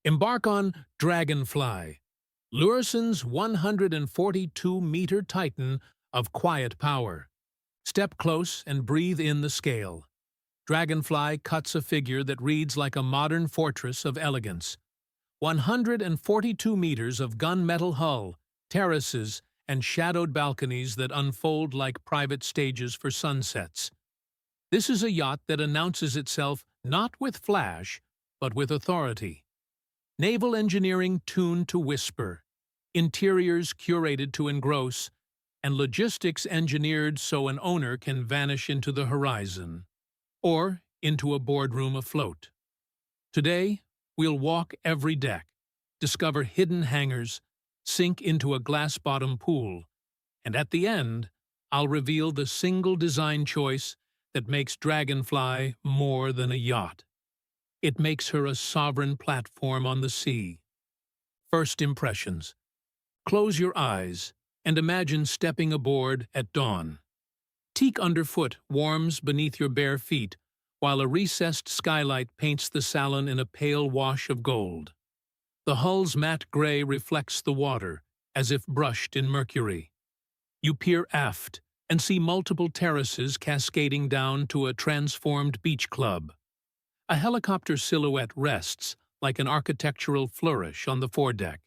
Embark on Dragonfly, Lürssen's 142-meter titan of quiet power. Step close and breathe in the scale. Dragonfly cuts a figure that reads like a modern fortress of elegance. 142 meters of gunmetal hull, terraces, and shadowed balconies that unfold like private stages for sunsets. This is a yacht that announces itself not with flash, but with authority. Naval engineering tuned to whisper, interiors curated to engross, and logistics engineered so an owner can vanish into the horizon, or into a boardroom afloat. Today, we'll walk every deck, discover hidden hangars, sink into a glass-bottom pool, and at the end, I'll reveal the single design choice that makes Dragonfly more than a yacht. It makes her a sovereign platform on the sea. First impressions. Close your eyes and imagine stepping aboard at dawn. Teak underfoot warms beneath your bare feet, while a recessed skylight paints the salon in a pale wash of gold. The hull's matte gray reflects the water, as if brushed in mercury. You peer aft and see multiple terraces cascading down to a transformed beach club. A helicopter silhouette rests like an architectural flourish on the foredeck,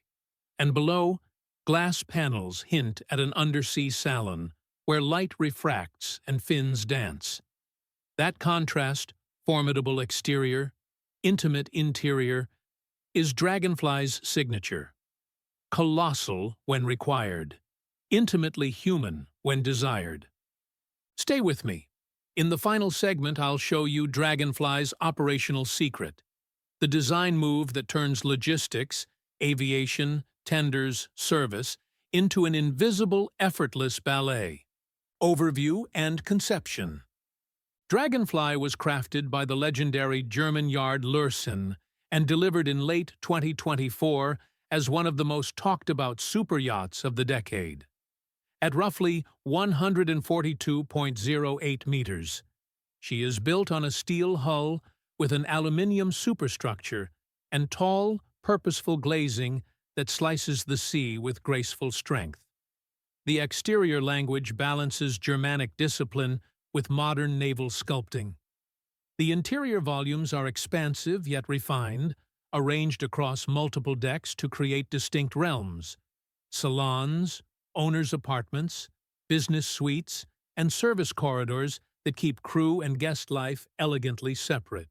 and below, glass panels hint at an undersea salon where light refracts and fins dance. That contrast, formidable exterior, intimate interior, is Dragonfly's signature. Colossal when required, intimately human when desired. Stay with me. In the final segment, I'll show you Dragonfly's operational secret, the design move that turns logistics, aviation, tenders, service, into an invisible, effortless ballet. Overview and conception. Dragonfly was crafted by the legendary German yard Lurssen and delivered in late 2024 as one of the most talked-about superyachts of the decade. At roughly 142.08 meters, she is built on a steel hull with an aluminium superstructure and tall, purposeful glazing that slices the sea with graceful strength. The exterior language balances Germanic discipline with modern naval sculpting. The interior volumes are expansive yet refined, arranged across multiple decks to create distinct realms. Salons, owners' apartments, business suites, and service corridors that keep crew and guest life elegantly separate.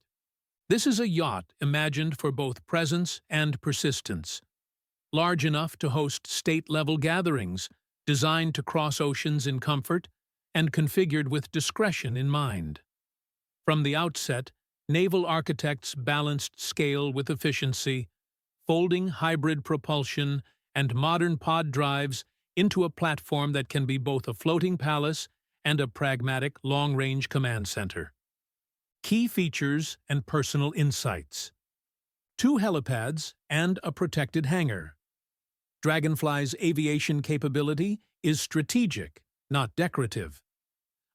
This is a yacht imagined for both presence and persistence. Large enough to host state-level gatherings, designed to cross oceans in comfort, and configured with discretion in mind. From the outset, naval architects balanced scale with efficiency, folding hybrid propulsion and modern pod drives into a platform that can be both a floating palace and a pragmatic long-range command center. Key features and personal insights. 2 helipads and a protected hangar. Dragonfly's aviation capability is strategic, not decorative.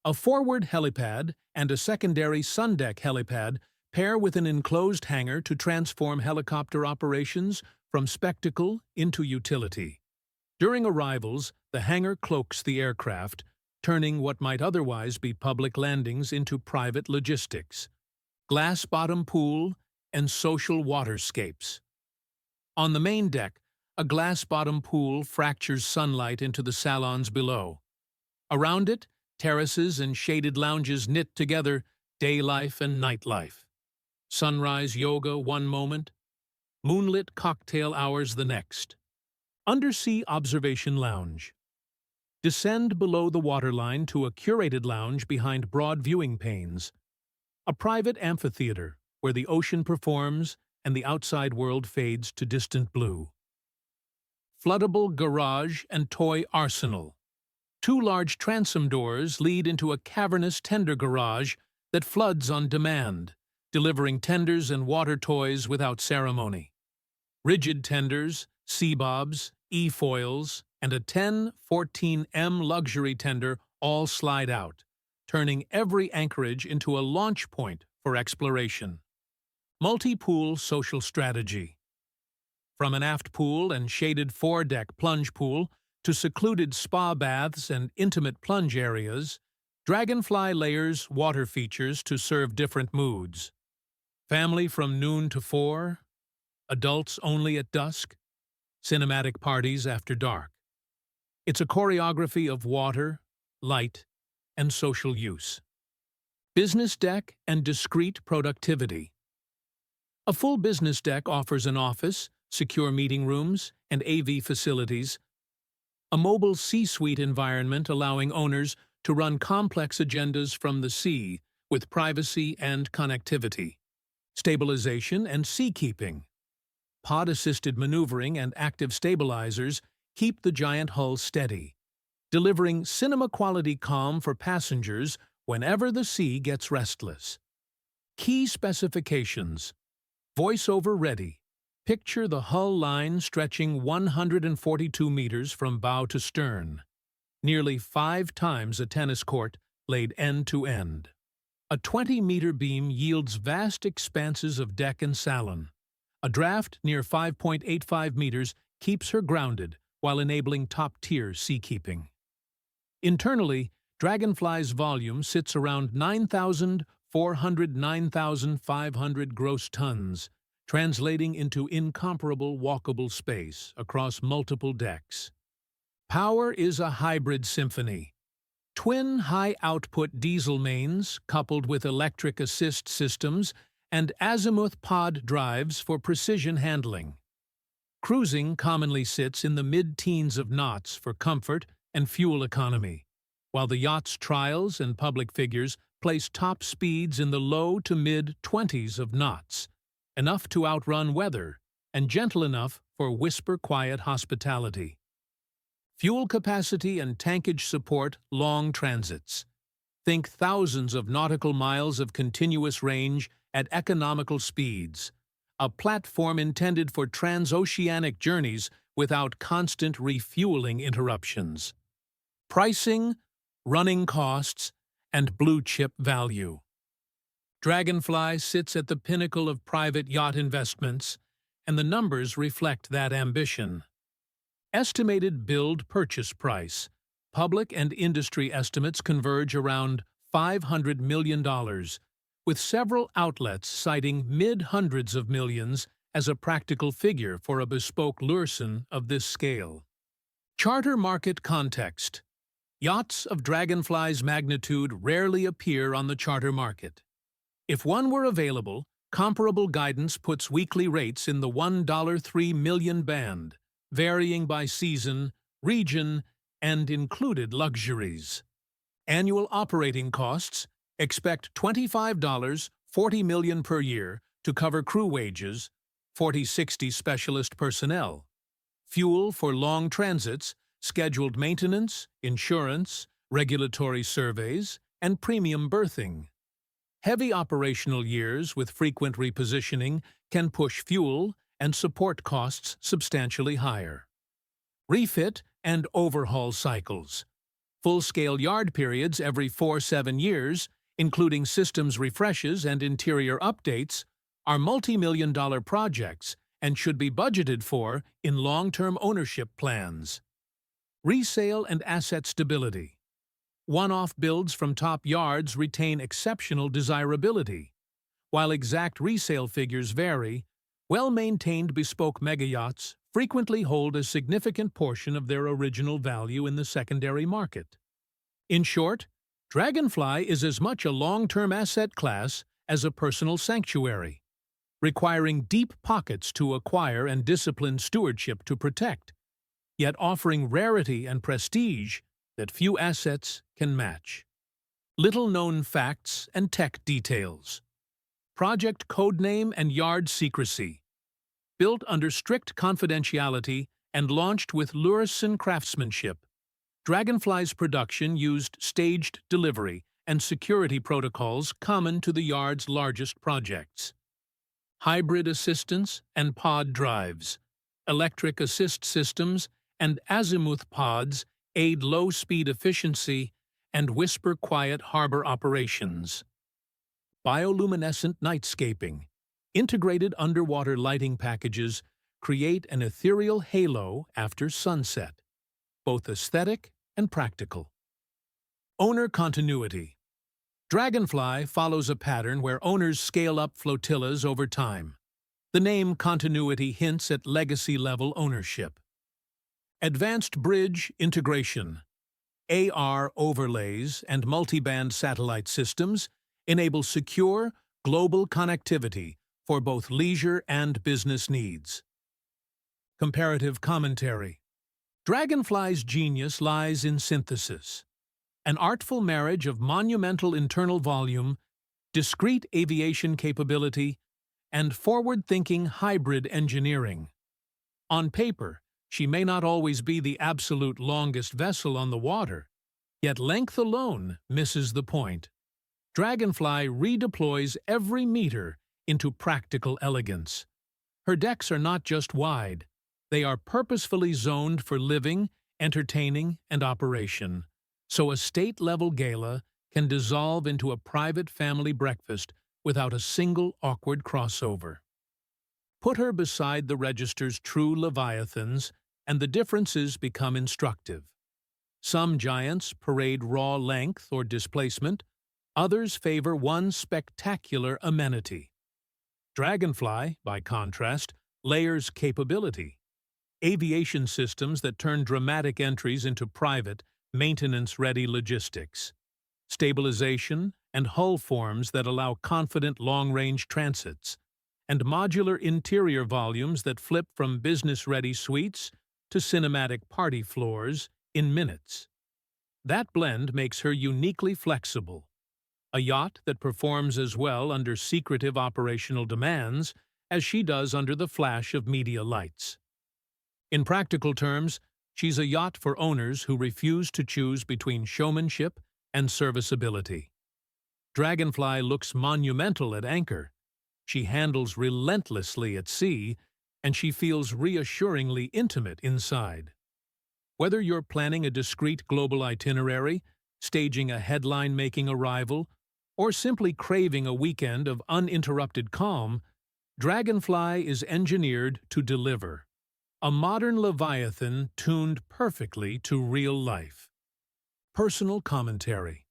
A forward helipad and a secondary sundeck helipad pair with an enclosed hangar to transform helicopter operations from spectacle into utility. During arrivals, the hangar cloaks the aircraft, turning what might otherwise be public landings into private logistics. Glass-bottom pool and social waterscapes. On the main deck, a glass-bottom pool fractures sunlight into the salons below. Around it, terraces and shaded lounges knit together day life and nightlife. Sunrise yoga one moment, moonlit cocktail hours the next. Undersea observation lounge. Descend below the waterline to a curated lounge behind broad viewing panes. A private amphitheater where the ocean performs and the outside world fades to distant blue. Floodable garage and toy arsenal. 2 large transom doors lead into a cavernous tender garage that floods on demand, delivering tenders and water toys without ceremony. Rigid tenders, sea-bobs, e-foils, and a 10-14M luxury tender all slide out, turning every anchorage into a launch point for exploration. Multi-pool social strategy. From an aft pool and shaded foredeck plunge pool to secluded spa baths and intimate plunge areas, Dragonfly layers water features to serve different moods. Family from noon to 4, adults only at dusk, cinematic parties after dark. It's a choreography of water, light, and social use. Business deck and discreet productivity. A full business deck offers an office, secure meeting rooms, and AV facilities, a mobile C-suite environment allowing owners to run complex agendas from the sea with privacy and connectivity, stabilization and seakeeping. Pod-assisted maneuvering and active stabilizers keep the giant hull steady, delivering cinema-quality calm for passengers whenever the sea gets restless. Key specifications. Voiceover ready. Picture the hull line stretching 142 meters from bow to stern, nearly 5 times a tennis court laid end to end. A 20-meter beam yields vast expanses of deck and salon. A draft near 5.85 meters keeps her grounded while enabling top-tier seakeeping. Internally, Dragonfly's volume sits around 9,500 gross tons, translating into incomparable walkable space across multiple decks. Power is a hybrid symphony. Twin high-output diesel mains coupled with electric assist systems and azimuth pod drives for precision handling. Cruising commonly sits in the mid-teens of knots for comfort and fuel economy, while the yacht's trials and public figures place top speeds in the low to mid-20s of knots, enough to outrun weather and gentle enough for whisper-quiet hospitality. Fuel capacity and tankage support long transits. Think thousands of nautical miles of continuous range at economical speeds, a platform intended for transoceanic journeys without constant refueling interruptions. Pricing, running costs, and blue-chip value. Dragonfly sits at the pinnacle of private yacht investments, and the numbers reflect that ambition. Estimated build purchase price. Public and industry estimates converge around $500 million, with several outlets citing mid-hundreds of millions as a practical figure for a bespoke Lurssen of this scale. Charter market context. Yachts of Dragonfly's magnitude rarely appear on the charter market. If one were available, comparable guidance puts weekly rates in the $1.3 million band, varying by season, region, and included luxuries. Annual operating costs. Expect $25, $40 million per year to cover crew wages, 40-60 specialist personnel, fuel for long transits, scheduled maintenance, insurance, regulatory surveys, and premium berthing. Heavy operational years with frequent repositioning can push fuel and support costs substantially higher. Refit and overhaul cycles. Full-scale yard periods every 4-7 years, including systems refreshes and interior updates, are multi-million-dollar projects and should be budgeted for in long-term ownership plans. Resale and asset stability. One-off builds from top yards retain exceptional desirability. While exact resale figures vary, well-maintained bespoke megayachts frequently hold a significant portion of their original value in the secondary market. In short, Dragonfly is as much a long-term asset class as a personal sanctuary, requiring deep pockets to acquire and disciplined stewardship to protect, yet offering rarity and prestige that few assets can match. Little-known facts and tech details. Project codename and yard secrecy. Built under strict confidentiality and launched with Lürssen craftsmanship, Dragonfly's production used staged delivery and security protocols common to the yard's largest projects. Hybrid assistance and pod drives, electric assist systems, and azimuth pods aid low-speed efficiency and whisper-quiet harbor operations. Bioluminescent nightscaping. Integrated underwater lighting packages create an ethereal halo after sunset, both aesthetic and practical. Owner continuity. Dragonfly follows a pattern where owners scale up flotillas over time. The name continuity hints at legacy-level ownership. Advanced bridge integration. AR overlays and multiband satellite systems enable secure, global connectivity for both leisure and business needs. Comparative commentary. Dragonfly's genius lies in synthesis, an artful marriage of monumental internal volume, discrete aviation capability, and forward-thinking hybrid engineering. On paper, she may not always be the absolute longest vessel on the water, yet length alone misses the point. Dragonfly redeploys every meter into practical elegance. Her decks are not just wide, they are purposefully zoned for living, entertaining, and operation, so a state-level gala can dissolve into a private family breakfast without a single awkward crossover. Put her beside the register's true leviathans, and the differences become instructive. Some giants parade raw length or displacement, others favor one spectacular amenity. Dragonfly, by contrast, layers capability. Aviation systems that turn dramatic entries into private, maintenance-ready logistics. Stabilization and hull forms that allow confident long-range transits. And modular interior volumes that flip from business-ready suites to cinematic party floors in minutes. That blend makes her uniquely flexible. A yacht that performs as well under secretive operational demands as she does under the flash of media lights. In practical terms, she's a yacht for owners who refuse to choose between showmanship and serviceability. Dragonfly looks monumental at anchor. She handles relentlessly at sea, and she feels reassuringly intimate inside. Whether you're planning a discreet global itinerary, staging a headline-making arrival, or simply craving a weekend of uninterrupted calm, Dragonfly is engineered to deliver. A modern Leviathan tuned perfectly to real life. Personal commentary.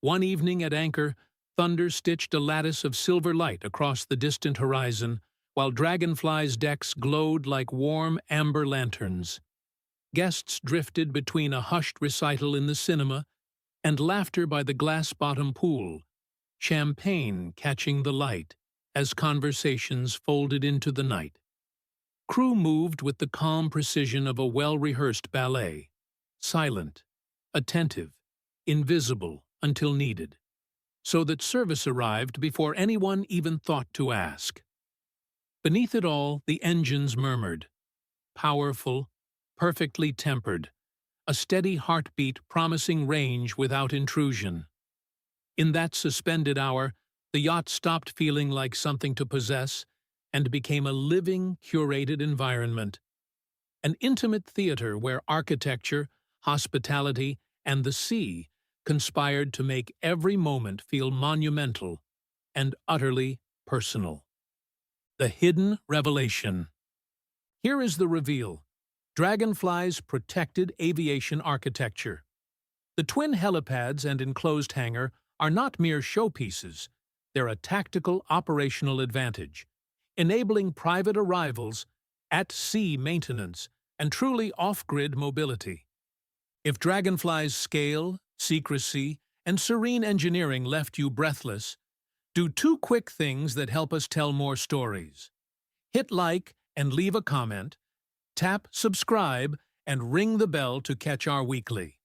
One evening at anchor, thunder stitched a lattice of silver light across the distant horizon, while Dragonfly's decks glowed like warm amber lanterns. Guests drifted between a hushed recital in the cinema and laughter by the glass-bottom pool, champagne catching the light as conversations folded into the night. Crew moved with the calm precision of a well-rehearsed ballet, silent, attentive, invisible until needed, so that service arrived before anyone even thought to ask. Beneath it all, the engines murmured, powerful, perfectly tempered, a steady heartbeat promising range without intrusion. In that suspended hour, the yacht stopped feeling like something to possess and became a living, curated environment. An intimate theater where architecture, hospitality, and the sea conspired to make every moment feel monumental and utterly personal. The hidden revelation. Here is the reveal. Dragonfly's protected aviation architecture. The twin helipads and enclosed hangar are not mere showpieces. They're a tactical operational advantage, enabling private arrivals, at-sea maintenance, and truly off-grid mobility. If Dragonfly's scale, secrecy, and serene engineering left you breathless, do two quick things that help us tell more stories. Hit like and leave a comment, tap subscribe, and ring the bell to catch our weekly.